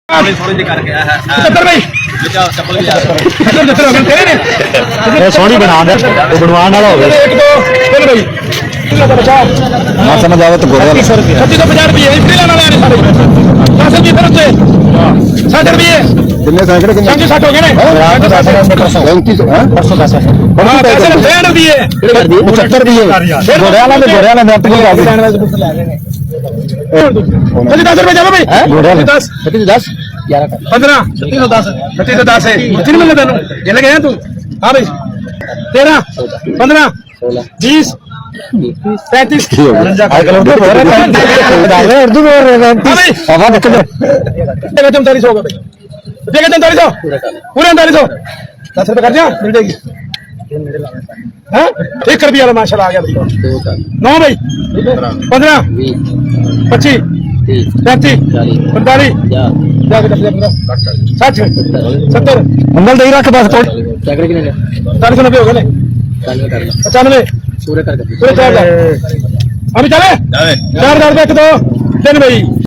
थोड़ी जी करके आया है 75 भाई बेटा चप्पल भी आ सोहनी बना दे बनवाने वाला हो गया एक दो चल भाई किलो का बचा ना समझ आवे तो गोरे 3650 रुपये इतने लाना लेने सारे 10 रुपये फिर से 60 रुपये कितने सैकड़े कितने 60 हो गए ना 35 हैं परसों 10 हां पैसे 65 रुपये 75 रुपये गोरे वाला में आपको क्या चलिए 10 रुपये जाओ भाई गोरे 10 10 15 3610 है कितने मिल तेन ये लगे हैं तू हाँ भाई 13 15 20 35 आजकल उर्दू बोल रहे हैं उर्दू बोल रहे हैं हवा निकल 3900 होगा भाई ठीक है 3900 पूरे 3900 10 रुपये कर दिया मिल जाएगी हाँ एक कर दिया माशाल्लाह आ गया भाई 9 भाई 15 25 35 45 60 70 मंगल दे रख बस 490 हो गए 95 पूरे 4000 हम चले 4000 रुपये 1 2 3 भाई